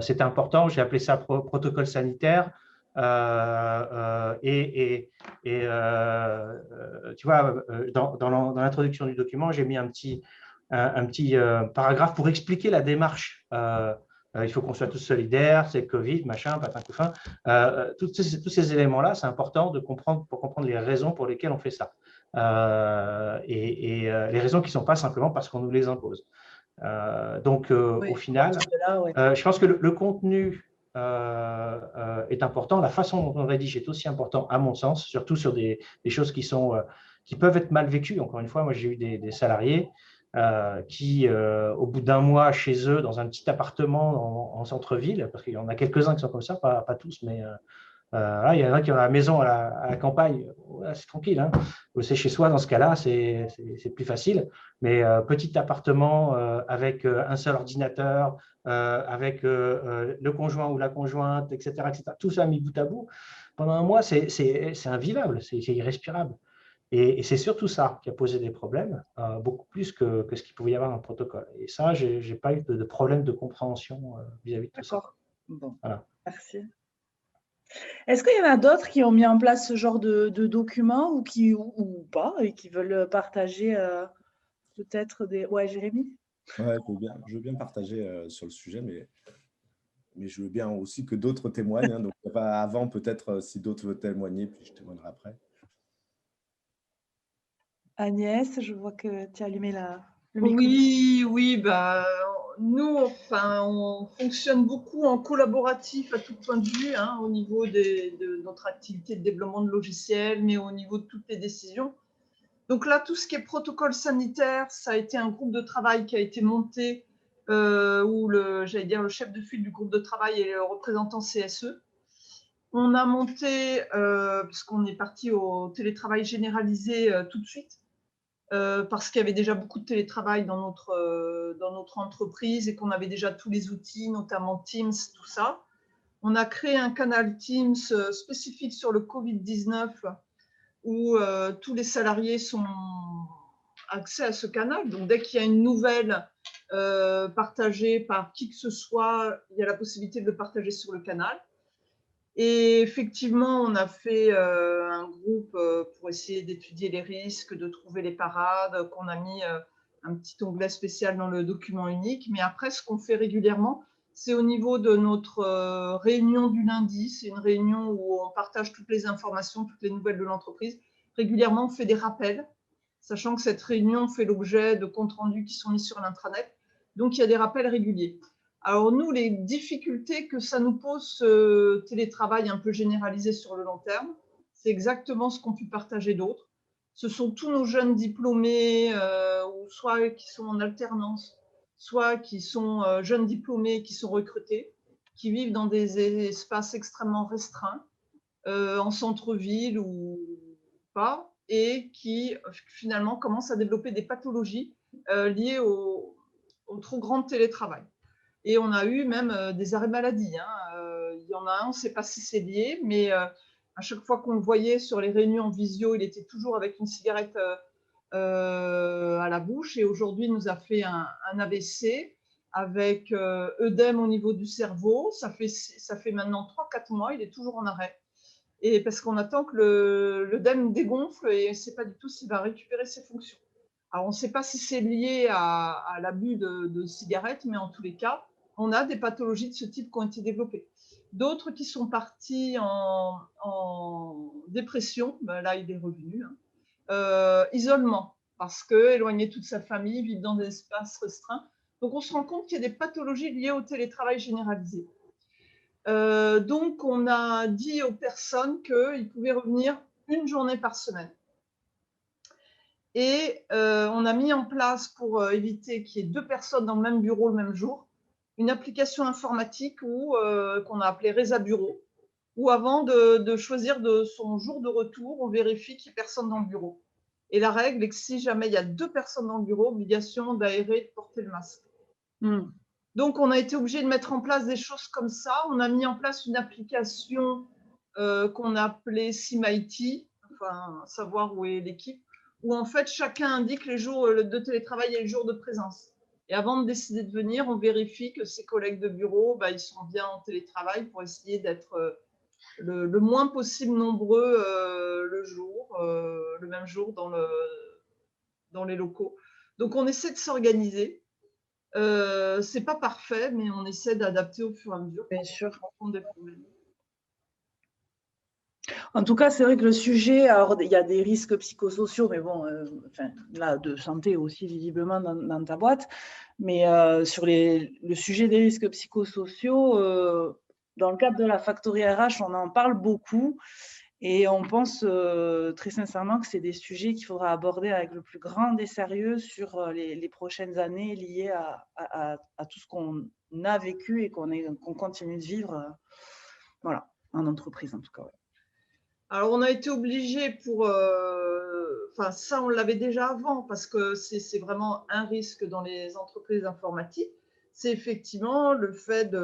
S5: c'était important, j'ai appelé ça protocole sanitaire, tu vois, dans l'introduction du document, j'ai mis un petit paragraphe pour expliquer la démarche. Il faut qu'on soit tous solidaires, c'est le Covid, machin, patin couffin. Tous ces éléments-là, c'est important pour comprendre les raisons pour lesquelles on fait ça. Les raisons qui ne sont pas simplement parce qu'on nous les impose. Au final, je pense que le contenu est important. La façon dont on rédige est aussi important, à mon sens, surtout sur des choses qui peuvent être mal vécues. Encore une fois, moi, j'ai eu des salariés qui, au bout d'1 mois chez eux, dans un petit appartement en centre-ville, parce qu'il y en a quelques-uns qui sont comme ça, pas tous, mais là, il y en a qui ont la maison à la campagne, c'est tranquille. C'est chez soi, dans ce cas-là, c'est plus facile. Mais petit appartement avec un seul ordinateur, avec le conjoint ou la conjointe, etc., tout ça mis bout à bout, pendant 1 mois, c'est invivable, c'est irrespirable. Et c'est surtout ça qui a posé des problèmes, beaucoup plus que ce qu'il pouvait y avoir dans le protocole. Et ça, je n'ai pas eu de problème de compréhension vis-à-vis de tout ça.
S1: D'accord. Bon,
S5: voilà.
S1: Merci. Est-ce qu'il y en a d'autres qui ont mis en place ce genre de documents ou pas et qui veulent partager peut-être des… Ouais, Jérémy?
S3: Ouais, je veux bien partager sur le sujet, mais je veux bien aussi que d'autres témoignent. Donc, avant, peut-être, si d'autres veulent témoigner, puis je témoignerai après.
S1: Agnès, je vois que tu as allumé le micro.
S4: Oui, nous, on fonctionne beaucoup en collaboratif à tout point de vue, au niveau de notre activité de développement de logiciels, mais au niveau de toutes les décisions. Donc là, tout ce qui est protocole sanitaire, ça a été un groupe de travail qui a été monté, où le chef de file du groupe de travail est le représentant CSE. On a monté, puisqu'on est parti au télétravail généralisé tout de suite, parce qu'il y avait déjà beaucoup de télétravail dans notre entreprise et qu'on avait déjà tous les outils, notamment Teams, tout ça. On a créé un canal Teams spécifique sur le Covid-19 où tous les salariés sont accès à ce canal. Donc, dès qu'il y a une nouvelle partagée par qui que ce soit, il y a la possibilité de le partager sur le canal. Et effectivement, on a fait un groupe pour essayer d'étudier les risques, de trouver les parades, qu'on a mis un petit onglet spécial dans le document unique. Mais après, ce qu'on fait régulièrement, c'est au niveau de notre réunion du lundi. C'est une réunion où on partage toutes les informations, toutes les nouvelles de l'entreprise. Régulièrement, on fait des rappels, sachant que cette réunion fait l'objet de comptes rendus qui sont mis sur l'intranet. Donc, il y a des rappels réguliers. Alors nous, les difficultés que ça nous pose, ce télétravail un peu généralisé sur le long terme, c'est exactement ce qu'ont pu partager d'autres. Ce sont tous nos jeunes diplômés, ou soit qui sont en alternance, soit qui sont jeunes diplômés qui sont recrutés, qui vivent dans des espaces extrêmement restreints, en centre-ville ou pas, et qui finalement commencent à développer des pathologies liées au trop grand télétravail. Et on a eu même des arrêts maladie. Il y en a un, on ne sait pas si c'est lié, mais à chaque fois qu'on le voyait sur les réunions en visio, il était toujours avec une cigarette à la bouche. Et aujourd'hui, il nous a fait un AVC avec œdème au niveau du cerveau. Ça fait maintenant 3-4 mois, il est toujours en arrêt. Et parce qu'on attend que l'œdème dégonfle et on ne sait pas du tout s'il va récupérer ses fonctions. Alors, on ne sait pas si c'est lié à l'abus de cigarettes, mais en tous les cas, on a des pathologies de ce type qui ont été développées. D'autres qui sont partis en dépression, ben là, il est revenu. Isolement, parce que éloigné de toute sa famille, vivre dans des espaces restreints. Donc, on se rend compte qu'il y a des pathologies liées au télétravail généralisé. Donc, on a dit aux personnes qu'ils pouvaient revenir une journée par semaine. Et on a mis en place, pour éviter qu'il y ait 2 personnes dans le même bureau le même jour, une application informatique qu'on a appelée Reza Bureau, où avant de choisir son jour de retour, on vérifie qu'il n'y a personne dans le bureau. Et la règle est que si jamais il y a 2 personnes dans le bureau, obligation d'aérer et de porter le masque. Donc, on a été obligé de mettre en place des choses comme ça. On a mis en place une application qu'on a appelée SimIT, enfin, savoir où est l'équipe, où en fait, chacun indique les jours de télétravail et les jours de présence. Et avant de décider de venir, on vérifie que ses collègues de bureau, ils sont bien en télétravail pour essayer d'être le moins possible nombreux le même jour dans les locaux. Donc, on essaie de s'organiser. C'est pas parfait, mais on essaie d'adapter au fur et à mesure.
S1: Bien sûr.
S4: Des problèmes.
S1: En tout cas, c'est vrai que le sujet, alors il y a des risques psychosociaux, mais bon, là, de santé aussi visiblement dans ta boîte, mais sur le sujet des risques psychosociaux, dans le cadre de la Factory RH, on en parle beaucoup et on pense très sincèrement que c'est des sujets qu'il faudra aborder avec le plus grand des sérieux sur les prochaines années liées à tout ce qu'on a vécu et qu'on continue de vivre, voilà, en entreprise en tout cas. Ouais.
S4: Alors, on a été obligé ça, on l'avait déjà avant, parce que c'est vraiment un risque dans les entreprises informatiques. C'est effectivement le fait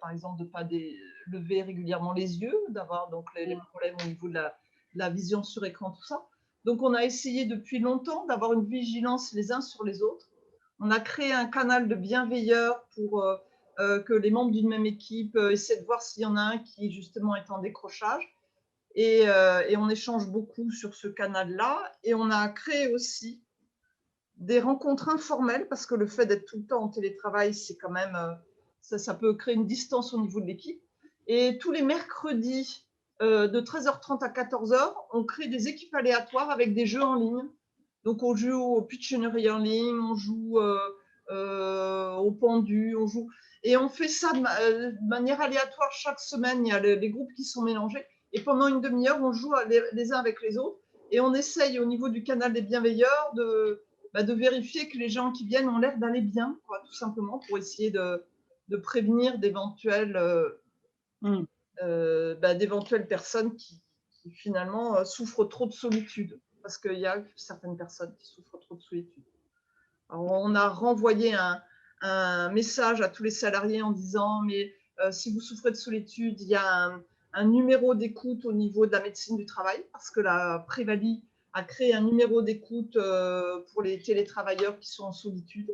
S4: par exemple, de ne pas lever régulièrement les yeux, d'avoir donc les problèmes au niveau de la vision sur écran, tout ça. Donc, on a essayé depuis longtemps d'avoir une vigilance les uns sur les autres. On a créé un canal de bienveilleurs pour que les membres d'une même équipe essaient de voir s'il y en a un qui, justement, est en décrochage. Et on échange beaucoup sur ce canal-là. Et on a créé aussi des rencontres informelles, parce que le fait d'être tout le temps en télétravail, c'est quand même, ça peut créer une distance au niveau de l'équipe. Et tous les mercredis, de 13h30 à 14h, on crée des équipes aléatoires avec des jeux en ligne. Donc, on joue au Pictionary en ligne, on joue au pendu, on joue… Et on fait ça de manière aléatoire chaque semaine. Il y a les groupes qui sont mélangés. Et pendant une demi-heure, on joue les uns avec les autres. Et on essaye, au niveau du canal des bienveilleurs, de vérifier que les gens qui viennent ont l'air d'aller bien, quoi, tout simplement, pour essayer de prévenir d'éventuelles personnes qui finalement souffrent trop de solitude. Parce qu'il y a certaines personnes qui souffrent trop de solitude. Alors, on a renvoyé un message à tous les salariés en disant « Mais si vous souffrez de solitude, il y a un numéro d'écoute au niveau de la médecine du travail, parce que la Prévali a créé un numéro d'écoute pour les télétravailleurs qui sont en solitude.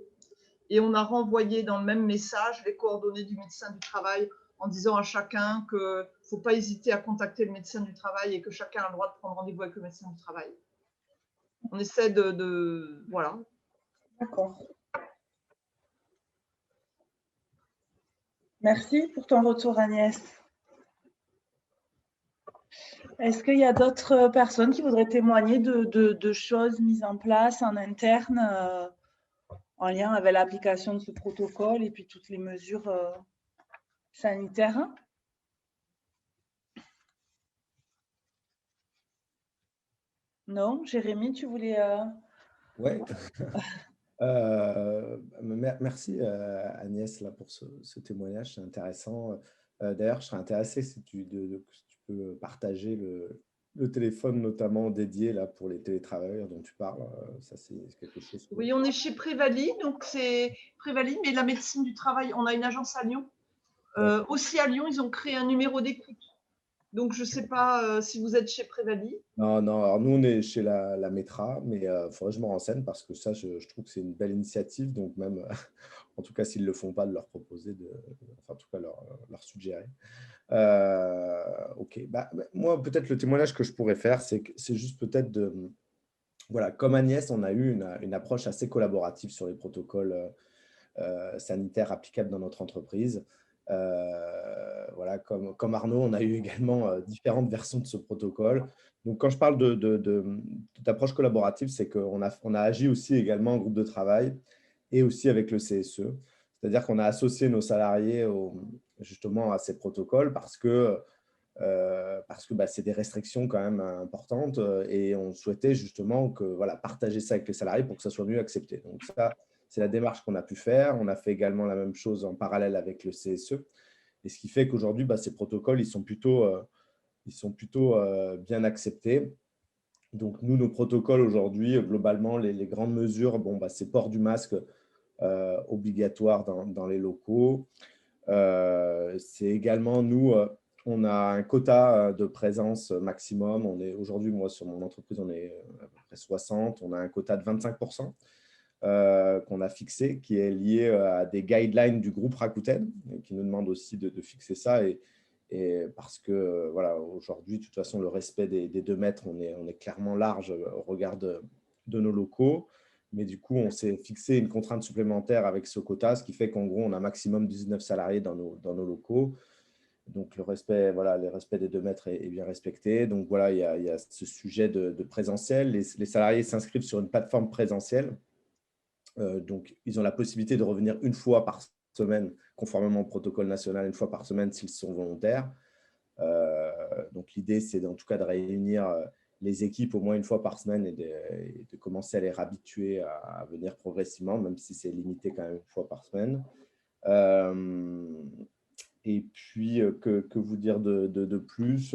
S4: Et on a renvoyé dans le même message les coordonnées du médecin du travail en disant à chacun qu'il ne faut pas hésiter à contacter le médecin du travail et que chacun a le droit de prendre rendez-vous avec le médecin du travail. On essaie voilà.
S1: D'accord. Merci pour ton retour, Agnès. Est-ce qu'il y a d'autres personnes qui voudraient témoigner de choses mises en place en interne en lien avec l'application de ce protocole et puis toutes les mesures sanitaires? Non, Jérémy, tu voulais…
S3: Oui. Merci Agnès là, pour ce témoignage, c'est intéressant. D'ailleurs, je serais intéressé si tu peux partager le téléphone notamment dédié là, pour les télétravailleurs dont tu parles. Ça, c'est quelque chose.
S4: Oui, on est chez Prévali, donc c'est Prévali, mais la médecine du travail, on a une agence à Lyon. Aussi à Lyon, ils ont créé un numéro d'écoute. Donc, je ne sais pas si vous êtes chez Prévali.
S3: Non, alors nous, on est chez la Métra, mais il faudrait que je me renseigne parce que ça, je trouve que c'est une belle initiative. Donc, même, en tout cas, s'ils ne le font pas, de leur proposer, enfin, en tout cas, leur suggérer. OK. Moi, peut-être le témoignage que je pourrais faire, c'est juste peut-être voilà, comme Agnès, on a eu une approche assez collaborative sur les protocoles sanitaires applicables dans notre entreprise. Voilà, comme Arnaud, on a eu également différentes versions de ce protocole. Donc, quand je parle d'approche collaborative, c'est qu'on a agi aussi également en groupe de travail et aussi avec le CSE. C'est-à-dire qu'on a associé nos salariés justement à ces protocoles parce que c'est des restrictions quand même importantes et on souhaitait justement partager ça avec les salariés pour que ça soit mieux accepté. Donc ça, c'est la démarche qu'on a pu faire. On a fait également la même chose en parallèle avec le CSE. Et ce qui fait qu'aujourd'hui, ces protocoles, ils sont plutôt bien acceptés. Donc nous, nos protocoles aujourd'hui, globalement, les grandes mesures, c'est port du masque obligatoire dans les locaux. C'est également, nous, on a un quota de présence maximum. Aujourd'hui, moi, sur mon entreprise, on est à peu près 60. On a un quota de 25% qu'on a fixé, qui est lié à des guidelines du groupe Rakuten, qui nous demande aussi de fixer ça. Et parce que, voilà, aujourd'hui, de toute façon, le respect des 2 mètres, on est clairement large au regard de nos locaux. Mais du coup, on s'est fixé une contrainte supplémentaire avec ce quota, ce qui fait qu'en gros, on a maximum 19 salariés dans nos locaux. Donc, le respect des 2 mètres est bien respecté. Donc, voilà, il y a ce sujet de présentiel. Les salariés s'inscrivent sur une plateforme présentielle. Donc, ils ont la possibilité de revenir une fois par semaine, conformément au protocole national, une fois par semaine s'ils sont volontaires. Donc, l'idée, c'est en tout cas de réunir les équipes au moins une fois par semaine et de commencer à les réhabituer à venir progressivement, même si c'est limité quand même une fois par semaine. Et puis, que vous dire de plus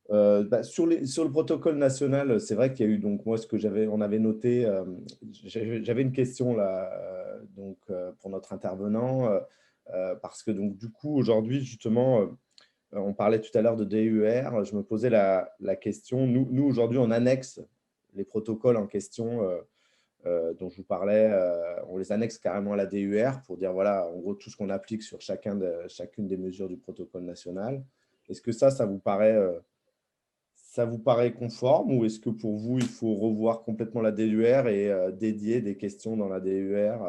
S3: sur le protocole national, c'est vrai qu'il y a eu, donc moi, on avait noté, j'avais une question là, pour notre intervenant, parce que donc, du coup, aujourd'hui, justement, on parlait tout à l'heure de DUR, je me posais la question, nous aujourd'hui, on annexe les protocoles en question dont je vous parlais, on les annexe carrément à la DUR pour dire, voilà, en gros, tout ce qu'on applique sur chacune des mesures du protocole national. Est-ce que ça vous paraît conforme ou est-ce que pour vous, il faut revoir complètement la DUR et dédier des questions dans la DUR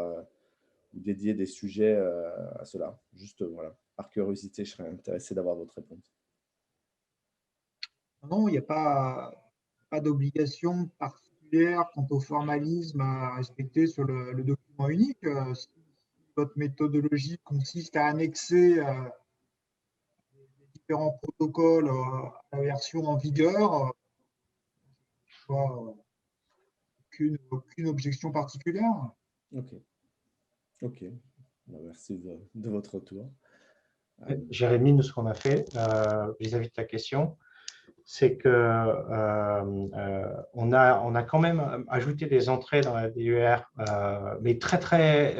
S3: ou dédier des sujets à cela? Juste, voilà, par curiosité, je serais intéressé d'avoir votre réponse.
S2: Non, il n'y a pas d'obligation particulière quant au formalisme à respecter sur le document unique. Si votre méthodologie consiste à annexer différents protocoles à la version en vigueur, aucune objection particulière.
S3: OK. Merci de votre retour.
S5: Jérémy, nous, ce qu'on a fait vis-à-vis de ta question, c'est qu'on a quand même ajouté des entrées dans la DUR, mais très, très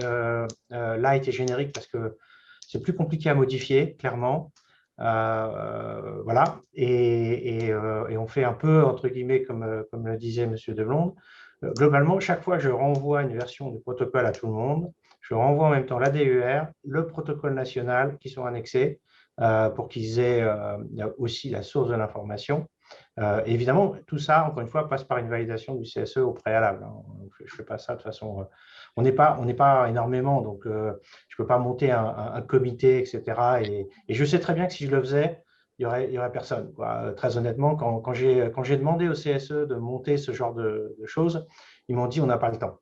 S5: light et générique parce que c'est plus compliqué à modifier, clairement. Voilà. Et on fait un peu, entre guillemets, comme le disait M. Deblonde. Globalement, chaque fois, je renvoie une version du protocole à tout le monde. je renvoie en même temps la DER, le protocole national qui sont annexés pour qu'ils aient aussi la source de l'information. Évidemment, tout ça, encore une fois, passe par une validation du CSE au préalable. Je ne fais pas ça de toute façon. On n'est pas énormément, donc je ne peux pas monter un comité, etc. Et je sais très bien que si je le faisais, il y aurait personne, quoi. Très honnêtement, quand j'ai demandé au CSE de monter ce genre de choses, ils m'ont dit on n'a pas le temps.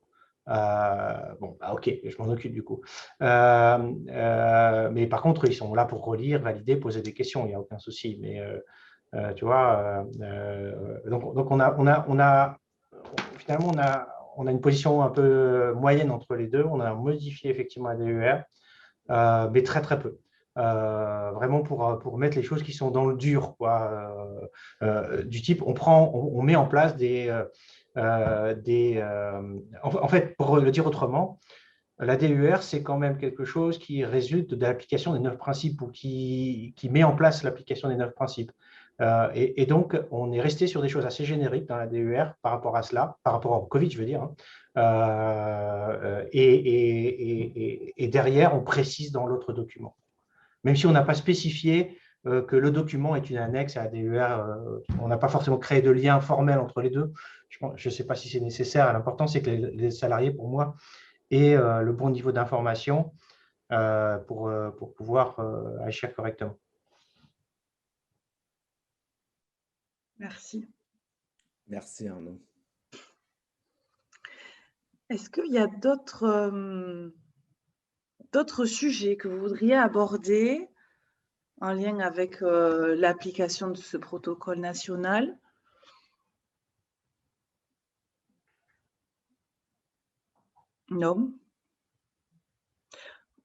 S5: Bon, bah, ok, je m'en occupe du coup. Mais par contre, ils sont là pour relire, valider, poser des questions, il n'y a aucun souci. Mais tu vois, donc finalement, on a une position un peu moyenne entre les deux. On a modifié effectivement la DER, mais très, très peu. Vraiment pour mettre les choses qui sont dans le dur, quoi. Du type, on met en place en fait, pour le dire autrement, la DER, c'est quand même quelque chose qui résulte de l'application des 9 principes ou qui met en place l'application des 9 principes. Et donc, on est resté sur des choses assez génériques dans la DER par rapport à cela, par rapport au Covid, je veux dire. Et derrière, on précise dans l'autre document. Même si on n'a pas spécifié que le document est une annexe à la DER, on n'a pas forcément créé de lien formel entre les deux. Je ne sais pas si c'est nécessaire. L'important, c'est que les salariés, pour moi, aient le bon niveau d'information pour pouvoir agir correctement.
S1: Merci.
S3: Merci Arnaud.
S1: Est-ce qu'il y a d'autres sujets que vous voudriez aborder en lien avec l'application de ce protocole national? Non.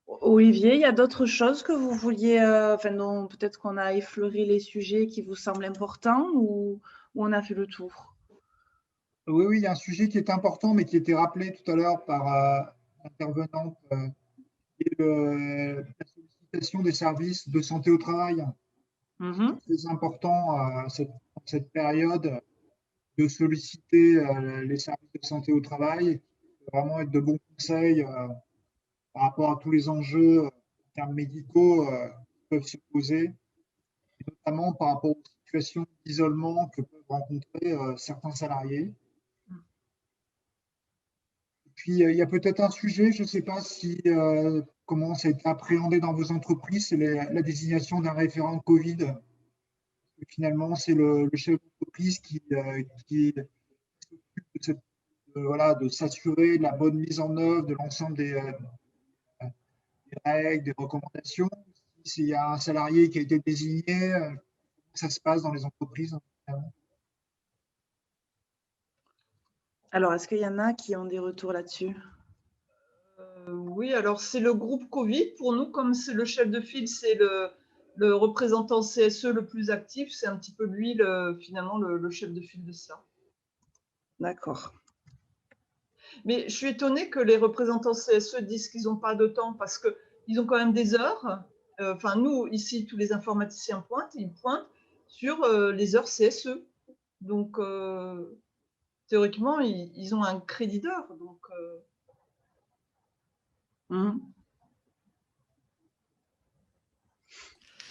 S1: Olivier, il y a d'autres choses que vous vouliez, dont peut-être qu'on a effleuré les sujets qui vous semblent importants ou on a fait le tour?
S2: Oui, il y a un sujet qui est important, mais qui était rappelé tout à l'heure par l'intervenante, qui est la sollicitation des services de santé au travail. C'est important cette période de solliciter les services de santé au travail, vraiment être de bons conseils par rapport à tous les enjeux en termes médicaux qui peuvent se poser, et notamment par rapport aux situations d'isolement que peuvent rencontrer certains salariés. Et puis, il y a peut-être un sujet, je ne sais pas comment ça a été appréhendé dans vos entreprises, c'est la désignation d'un référent Covid. Finalement, c'est le chef d'entreprise qui s'occupe de s'assurer de la bonne mise en œuvre de l'ensemble des règles, des recommandations. S'il y a un salarié qui a été désigné, comment ça se passe dans les entreprises?
S1: Alors, est-ce qu'il y en a qui ont des retours là-dessus?
S4: Oui, alors c'est le groupe Covid. Pour nous, comme c'est le chef de file, c'est le représentant CSE le plus actif. C'est un petit peu lui, finalement, le chef de file de ça.
S1: D'accord.
S4: Mais je suis étonnée que les représentants CSE disent qu'ils n'ont pas de temps parce qu'ils ont quand même des heures. Nous, ici, tous les informaticiens ils pointent sur les heures CSE. Donc, théoriquement, ils ont un crédit d'heure. Donc,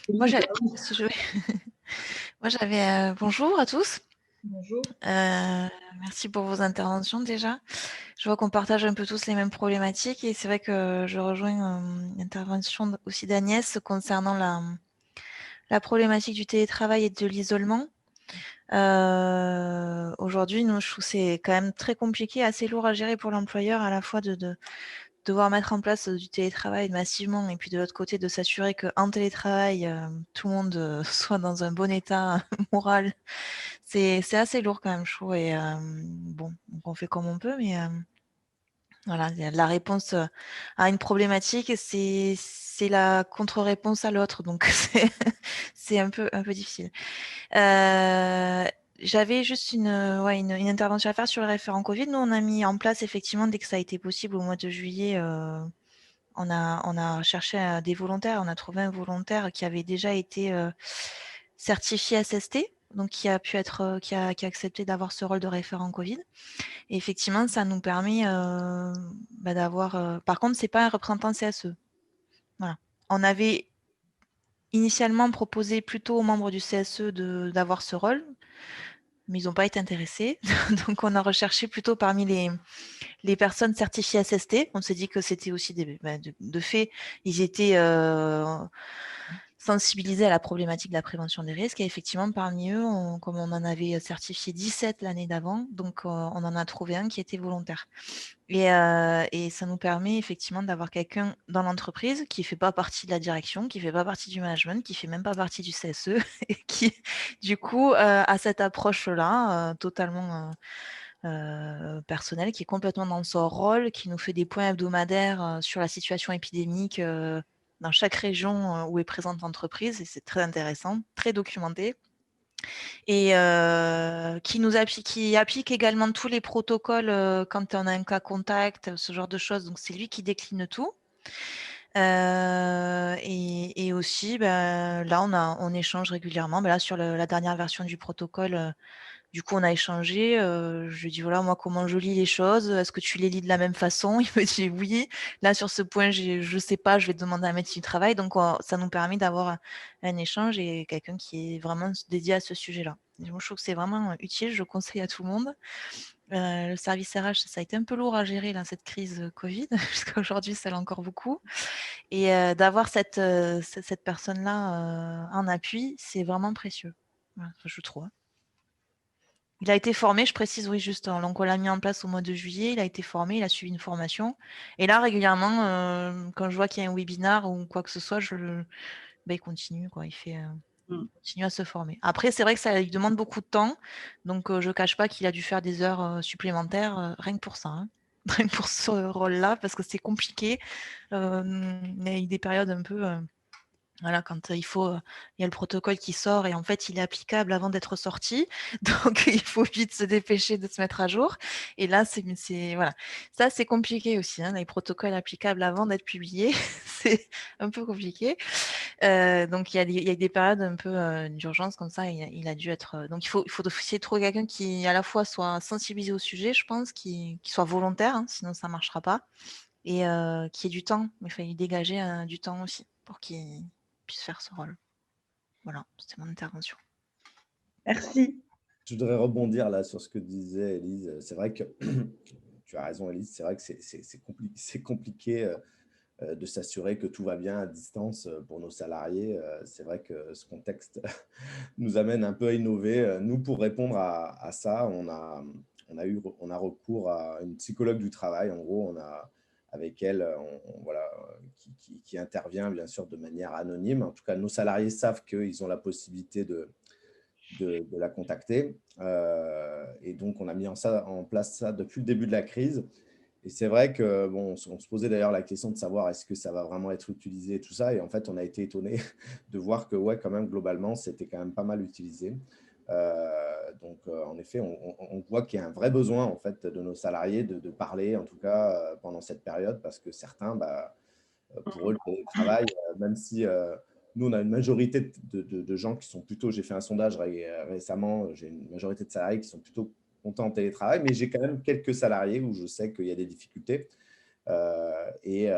S6: Moi, j'avais bonjour à tous.
S4: Bonjour.
S6: Merci pour vos interventions déjà. Je vois qu'on partage un peu tous les mêmes problématiques et c'est vrai que je rejoins l'intervention aussi d'Agnès concernant la problématique du télétravail et de l'isolement. Aujourd'hui, je trouve que c'est quand même très compliqué, assez lourd à gérer pour l'employeur, à la fois de devoir mettre en place du télétravail massivement et puis de l'autre côté de s'assurer qu'en télétravail, tout le monde soit dans un bon état moral. C'est assez lourd quand même, je trouve. Et bon, donc on fait comme on peut, mais voilà, la réponse à une problématique, c'est la contre-réponse à l'autre, donc c'est un peu difficile. J'avais juste une intervention à faire sur le référent Covid. Nous, on a mis en place effectivement, dès que ça a été possible au mois de juillet, on a cherché des volontaires. On a trouvé un volontaire qui avait déjà été certifié SST. donc qui a pu être, qui a accepté d'avoir ce rôle de référent Covid. Et effectivement, ça nous permet d'avoir. Par contre, c'est pas un représentant CSE. Voilà. On avait initialement proposé plutôt aux membres du CSE d'avoir ce rôle, mais ils n'ont pas été intéressés. Donc, on a recherché plutôt parmi les personnes certifiées SST. On s'est dit que c'était aussi de fait, ils étaient sensibilisés à la problématique de la prévention des risques. Et effectivement, parmi eux, comme on en avait certifié 17 l'année d'avant, donc on en a trouvé un qui était volontaire. Et ça nous permet effectivement d'avoir quelqu'un dans l'entreprise qui ne fait pas partie de la direction, qui ne fait pas partie du management, qui ne fait même pas partie du CSE, et qui, du coup, a cette approche-là totalement personnelle, qui est complètement dans son rôle, qui nous fait des points hebdomadaires sur la situation épidémique dans chaque région où est présente l'entreprise, et c'est très intéressant, très documenté. Et qui applique également tous les protocoles quand on a un cas contact, ce genre de choses. Donc, c'est lui qui décline tout. Et aussi, là, on échange régulièrement. Là, sur la dernière version du protocole, du coup, on a échangé. Je lui ai dit, voilà, moi, comment je lis les choses. Est-ce que tu les lis de la même façon? Il me dit oui. Là, sur ce point, je ne sais pas, je vais demander à un médecin du travail. Donc, ça nous permet d'avoir un échange et quelqu'un qui est vraiment dédié à ce sujet-là. Moi, je trouve que c'est vraiment utile. Je conseille à tout le monde. Le service RH, ça a été un peu lourd à gérer, là, cette crise Covid. Jusqu'à aujourd'hui, ça l'est encore beaucoup. Et d'avoir cette personne-là en appui, c'est vraiment précieux, voilà, je trouve. Il a été formé, je précise, oui, juste. Donc, on l'a mis en place au mois de juillet. Il a été formé, il a suivi une formation. Et là, régulièrement, quand je vois qu'il y a un webinar ou quoi que ce soit, il continue, quoi. Il continue à se former. Après, c'est vrai que ça lui demande beaucoup de temps. Donc, je ne cache pas qu'il a dû faire des heures supplémentaires, rien que pour ça. Hein. Rien que pour ce rôle-là, parce que c'est compliqué. Il y a eu des périodes un peu... Voilà, quand il y a le protocole qui sort et en fait, il est applicable avant d'être sorti. Donc, il faut vite se dépêcher de se mettre à jour. Et là, voilà. Ça, c'est compliqué aussi. Hein, les protocoles applicables avant d'être publiés, c'est un peu compliqué. Donc, il y a des périodes un peu d'urgence comme ça. Il a dû être. Donc, il faut essayer de trouver quelqu'un qui, à la fois, soit sensibilisé au sujet, je pense, qui soit volontaire, hein, sinon ça ne marchera pas. Et qui ait du temps. Il fallait dégager du temps aussi pour qu'il puisse faire ce rôle. Voilà, c'était mon intervention.
S1: Merci.
S3: Je voudrais rebondir là sur ce que disait Élise. C'est vrai que tu as raison, Élise. C'est vrai que c'est compliqué de s'assurer que tout va bien à distance pour nos salariés. C'est vrai que ce contexte nous amène un peu à innover. Nous, pour répondre à ça, on a recours à une psychologue du travail. En gros, avec elle, qui intervient bien sûr de manière anonyme. En tout cas, nos salariés savent qu'ils ont la possibilité de la contacter. Et donc, on a mis en place ça depuis le début de la crise. Et c'est vrai que, on se posait d'ailleurs la question de savoir est-ce que ça va vraiment être utilisé et tout ça. Et en fait, on a été étonnés de voir que, ouais, quand même, globalement, c'était quand même pas mal utilisé. Donc, en effet, on voit qu'il y a un vrai besoin, en fait, de nos salariés de parler, en tout cas, pendant cette période, parce que certains, pour eux, le travail, même si nous, on a une majorité de gens qui sont plutôt… J'ai fait un sondage récemment, j'ai une majorité de salariés qui sont plutôt contents en télétravail, mais j'ai quand même quelques salariés où je sais qu'il y a des difficultés. Et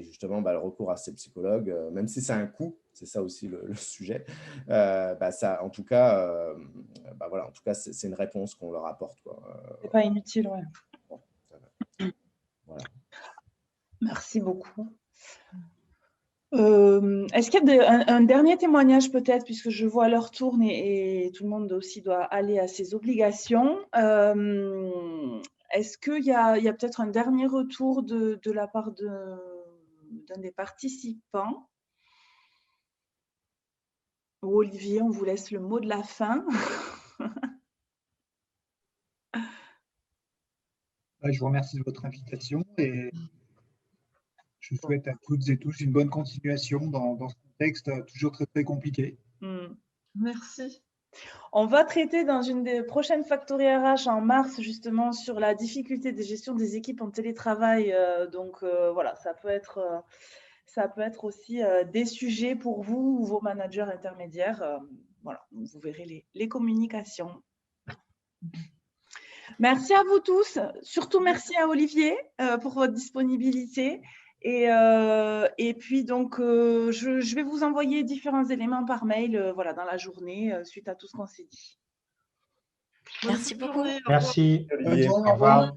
S3: justement, le recours à ces psychologues, même si c'est un coût, c'est ça aussi le sujet, ça, en tout cas, voilà, en tout cas, c'est une réponse qu'on leur apporte.
S1: C'est pas inutile, ouais.
S3: Voilà.
S1: Merci beaucoup. Est-ce qu'il y a un dernier témoignage peut-être, puisque je vois l'heure tourne et tout le monde aussi doit aller à ses obligations. Est-ce qu'il y a peut-être un dernier retour de la part d'un des participants? Ou Olivier, on vous laisse le mot de la fin.
S2: Je vous remercie de votre invitation et je souhaite à toutes et tous une bonne continuation dans ce contexte toujours très, très compliqué.
S4: Merci.
S1: On va traiter dans une des prochaines Factory RH en mars justement sur la difficulté de gestion des équipes en télétravail. Donc voilà, ça peut être aussi des sujets pour vous ou vos managers intermédiaires. voilà, donc vous verrez les communications. Merci à vous tous. Surtout merci à Olivier pour votre disponibilité. Et puis, donc, je vais vous envoyer différents éléments par mail voilà, dans la journée suite à tout ce qu'on s'est dit.
S6: Merci beaucoup.
S4: Bonne journée, au revoir.
S5: Merci.
S3: Olivier.
S2: Bonne journée,
S5: Au revoir.